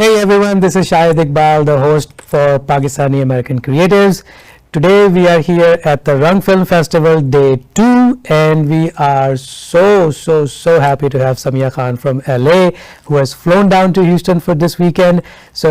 Hey everyone, this is Shahid Iqbal, the host for Pakistani American Creatives. Today we are here at the Rang Film Festival Day 2 and we are so happy to have Samia Khan from LA who has flown down to Houston for this weekend. So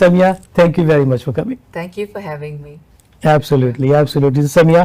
Samia, thank you very much for coming. Thank you for having me. Absolutely. Samia,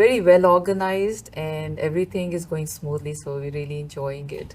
Very well organized and everything is going smoothly, so we're really enjoying it.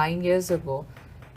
9 years ago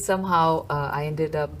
somehow I ended up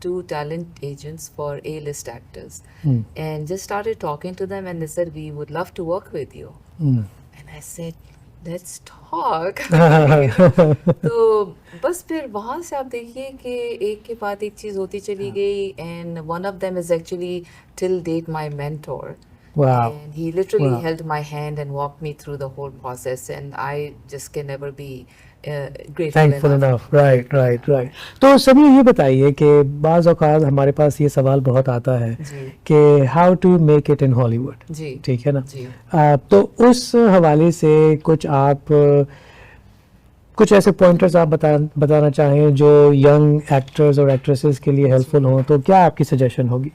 2 talent agents for A-list actors, and just started talking to them, and they said we would love to work with you. And I said, let's talk. تو بس پھر وہاں سے آپ دیکھیے کہ ایک کے بعد ایک چیز ہوتی چلی گئی, and one of them is actually till date my mentor. Wow. And he literally held my hand and walked me through the whole process, and I just can never be grateful Thankful enough. Right. تو سبھی یہ بتائیے کہ بعض اوقات ہمارے پاس یہ سوال بہت آتا ہے کہ how to make it in Hollywood. جی ٹھیک ہے نا. جی. تو اس حوالے سے کچھ ایسے پوائنٹرز آپ بتانا چاہیں جو ینگ ایکٹرز اور ایکٹریسز کے لیے ہیلپ فل ہوں, تو کیا آپ کی سجیشن ہوگی؟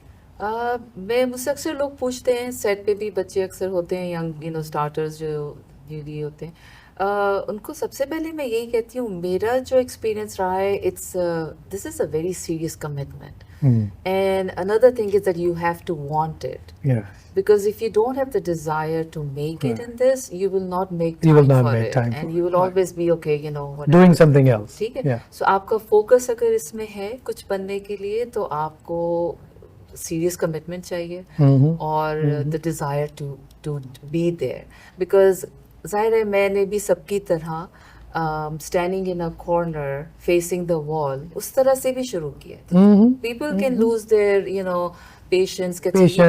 میں مجھ سے اکثر لوگ پوچھتے ہیں, سیٹ پہ بھی بچے اکثر ہوتے ہیں ینگ اسٹارٹرز جو نیولی ہوتے ہیں, ان کو سب سے پہلے میں یہی کہتی ہوں, میرا جو ایکسپیرینس رہا ہے, this is a very serious commitment, and another thing is that you have to want it, because if you don't have the desire to make it in this, you will not make time for it, and you will always be okay, whatever, doing something else. ٹھیک ہے. So آپ کا focus اگر اس میں ہے کچھ بننے کے لیے, تو آپ کو سیریس کمٹمنٹ چاہیے, اور the desire to be there, because ظاہر ہے میں نے بھی سب کی طرح standing in a corner facing the wall اس طرح سے بھی شروع کیا. People can lose their patience, discourage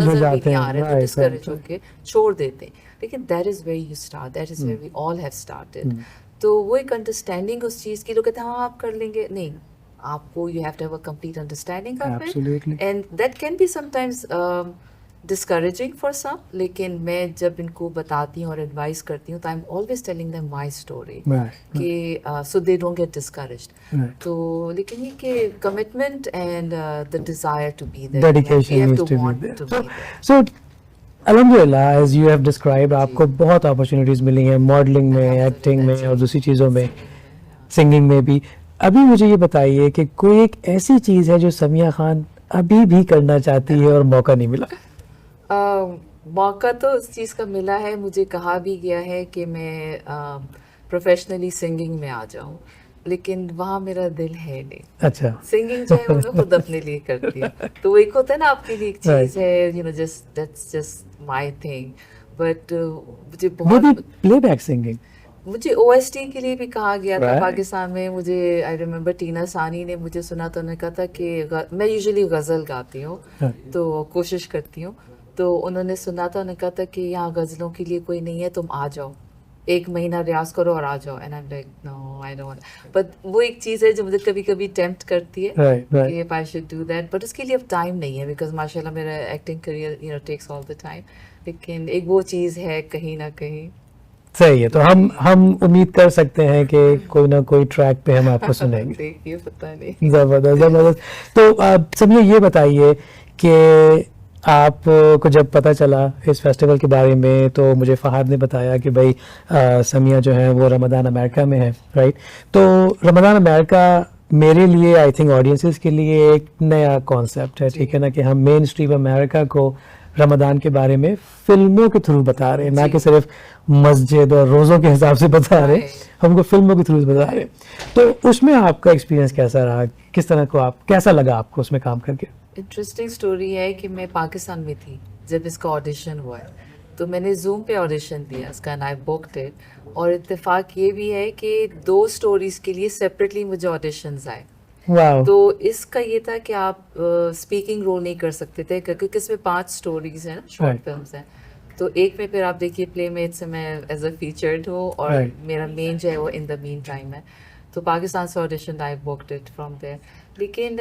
ہو جاتے ہیں, ڈسکریج ہو کے چھوڑ دیتے ہیں. لیکن that is where you start, that is where we all have started. تو وہ ایک انڈرسٹینڈنگ اس چیز کی, لوگ کہتے ہیں ہاں آپ کر لیں گے, نہیں, آپ کو you have to have a complete understanding of it, and that can be sometimes discouraging for some, لیکن میں جب ان کو بتاتی ہوں اور ایڈوائز کرتی ہوں, تو I'm always telling them my story, کہ so they don't get discouraged. تو لیکن یہ کہ commitment and the desire to be there, dedication needs to want be to there. be there. So alhamdulillah, as you have described, آپ کو بہت opportunities ملی ہیں ماڈلنگ میں, ایکٹنگ میں, اور دوسری چیزوں میں, سنگنگ میں بھی. ابھی مجھے یہ بتائیے کہ کوئی ایک ایسی چیز ہے جو سمیہ خان ابھی بھی کرنا چاہتی ہے اور موقع نہیں ملا؟ موقع تو اس چیز کا ملا ہے, مجھے کہا بھی گیا ہے کہ میں پروفیشنلی سنگنگ میں آ جاؤں, لیکن وہاں میرا دل ہے نہیں. اچھا. سنگنگ جو ہے وہ میں خود اپنے لیے کرتی ہوں, تو ایک ہوتا ہے نا آپ کے لیے ایک چیز ہے, just that's just my thing. But مجھے بہت پلے بیک سنگنگ, مجھے OST کے لیے بھی کہا گیا تھا پاکستان میں. مجھے آئی ریمبر ٹینا ثانی نے مجھے سنا, تو انہوں نے کہا تھا کہ میں یوزلی غزل گاتی ہوں, تو کوشش کرتی ہوں, تو انہوں نے سنا تھا, انہوں نے کہا تھا کہ یہاں غزلوں کے لیے کوئی نہیں ہے, تم آ جاؤ, 1 مہینہ ریاض کرو اور آ جاؤ. And I am like no I don't, but وہ ایک چیز ہے جو مجھے کبھی کبھی ٹیمپٹ کرتی ہے کہ if I should do that, but اس کے لیے اب ٹائم نہیں ہے, بیکاز ماشاء اللہ میرا acting career takes all the time. لیکن ایک وہ چیز ہے کہیں نہ کہیں. صحیح ہے. تو ہم امید کر سکتے ہیں کہ کوئی نہ کوئی ٹریک پہ ہم آپ کو سنیں گے. دیکھیے پتہ نہیں. زبردست. تو سب یہ بتائیے کہ آپ کو جب پتہ چلا اس فیسٹیول کے بارے میں, تو مجھے فہد نے بتایا کہ بھائی سمیہ جو ہے وہ رمضان امریکہ میں ہے, رائٹ. تو رمضان امریکہ میرے لیے, آئی تھنک آڈینسز کے لیے ایک نیا کانسیپٹ ہے, ٹھیک ہے نا, کہ ہم مین اسٹریم امریکہ کو رمضان کے بارے میں فلموں کے تھرو بتا رہے ہیں, نہ کہ صرف مسجد اور روزوں کے حساب سے بتا رہے ہیں, ہم کو فلموں کے تھرو بتا رہے ہیں. تو اس میں آپ کا ایکسپیرینس کیسا رہا, کس طرح کو کیسا لگا آپ کو اس میں کام کر کے؟ انٹرسٹنگ اسٹوری ہے کہ میں پاکستان میں تھی جب اس کا آڈیشن ہوا ہے, تو میں نے زوم پہ آڈیشن دیا اس کا, اینڈ آئی بکڈ اٹ. اور اتفاق یہ بھی ہے کہ 2 اسٹوریز کے لیے سیپریٹلی مجھے آڈیشنز آئے. تو اس کا یہ تھا کہ آپ اسپیکنگ رول نہیں کر سکتے تھے, کیونکہ اس میں 5 اسٹوریز ہیں نا, شارٹ فلمس ہیں. تو ایک میں پھر آپ دیکھیے پلے میٹ سے میں ایز اے فیچرڈ ہوں, اور میرا مین جو ہے وہ ان دا مین ٹائم ہے. تو پاکستان سے audition I booked it from there. لیکن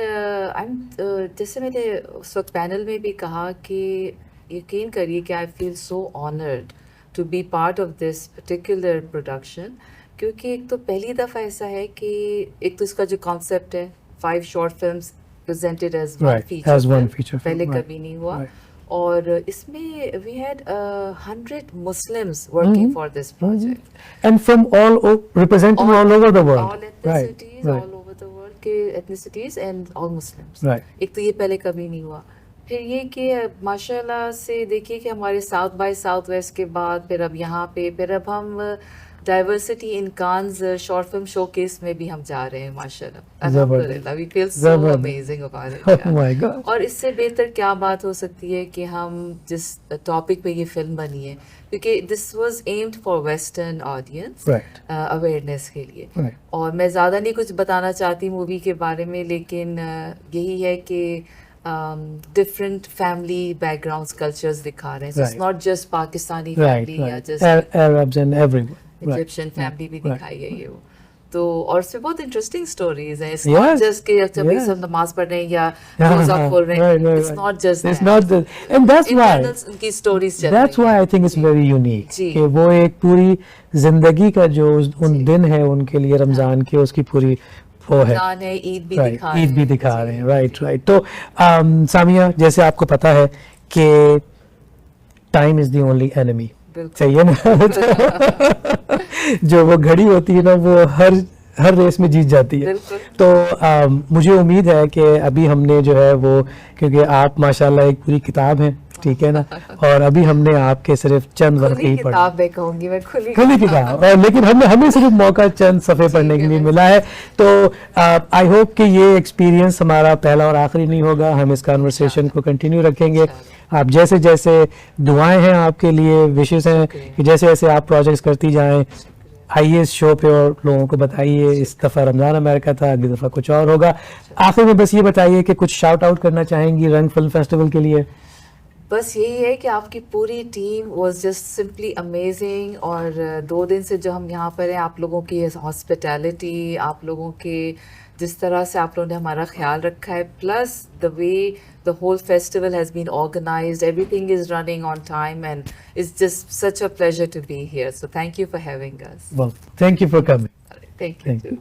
جیسے میں نے اس وقت پینل میں بھی کہا کہ یقین کریے کہ I feel so honoured to be part of this particular production, کیونکہ ایک تو پہلی دفعہ ایسا ہے کہ ایک تو اس کا جو کانسیپٹ ہے 5 short films presented as one feature, پہلے کبھی نہیں ہوا. اور اس میں we had 100 Muslims working for this project, and from all representing all over the world, all ethnicities, all over the world کے ethnicities and all Muslims. ایک تو یہ پہلے کبھی نہیں ہوا. پھر یہ کہ ماشاء اللہ سے دیکھیے کہ ہمارے ساؤتھ بائی ساؤتھ ویسٹ کے بعد پھر اب یہاں پہ پھر اب ہم diversity in Cannes short film show case میں بھی ہم جا رہے ہیں ماشاءاللہ. الحمدللہ وی فیل سو امیزنگ اباؤٹ اٹ. اور اس سے بہتر کیا بات ہو سکتی ہے کہ ہم جس ٹاپک پہ یہ فلم بنی ہے, کیونکہ this was aimed for western audience, awareness کے لیے. اور میں زیادہ نہیں کچھ بتانا چاہتی مووی کے بارے میں, لیکن یہی ہے کہ different family backgrounds cultures دکھا رہے ہیں. It's not just Pakistani family یا جسٹ ایجپشن فیملی بھی دکھائی ہے یہ. تو اور اس میں بہت انٹرسٹنگ سٹوریز ہیں. اٹس ناٹ جسٹ کہ جب سب نماز پڑھ رہے ہیں یا روزہ کھول رہے ہیں. It's not just and that's why ان کی سٹوریز چل رہی ہیں. That's why I think it's very unique کہ وہ ایک پوری زندگی کا جو ان دن ہے ان کے لیے رمضان کی, اس کی پوری وہ ہے, عید بھی دکھا رہے ہیں. رائٹ. تو سامیہ, جیسے آپ کو پتا ہے کہ time is the only enemy, صحیح ہے نا. جو وہ گھڑی ہوتی ہے نا وہ ہر ریس میں جیت جاتی ہے. تو مجھے امید ہے کہ ابھی ہم نے جو ہے وہ, کیونکہ آپ ماشاءاللہ ایک پوری کتاب ہیں, ٹھیک ہے نا, اور ابھی ہم نے آپ کے صرف چند ورقے ہی پڑھے, کھلی کتاب, لیکن ہمیں صرف موقع چند صفحے پڑھنے کے لیے ملا ہے. تو آئی ہوپ کہ یہ ایکسپیرینس ہمارا پہلا اور آخری نہیں ہوگا. ہم اس کانورسیشن کو کنٹینیو رکھیں گے. آپ جیسے جیسے دعائیں ہیں آپ کے لیے, وشز ہیں کہ جیسے جیسے آپ پروجیکٹس کرتی جائیں, آئیے اس شو پہ اور لوگوں کو بتائیے. اس دفعہ رمضان امریکہ تھا, اگلی دفعہ کچھ اور ہوگا. آخر میں بس یہ بتائیے کہ کچھ شاؤٹ آؤٹ کرنا چاہیں گی رنگ فلم فیسٹیول کے لیے؟ بس یہی ہے کہ آپ کی پوری team was just simply amazing. اور 2 دن سے جو ہم یہاں پر ہیں, آپ لوگوں کی ہاسپٹیلٹی, آپ لوگوں کے جس طرح سے آپ لوگوں نے ہمارا خیال رکھا ہے, plus the way the whole festival has been organized, everything is running on time, and it's just such a pleasure to be here. So thank you for having us. Well, thank you for coming. Thank you.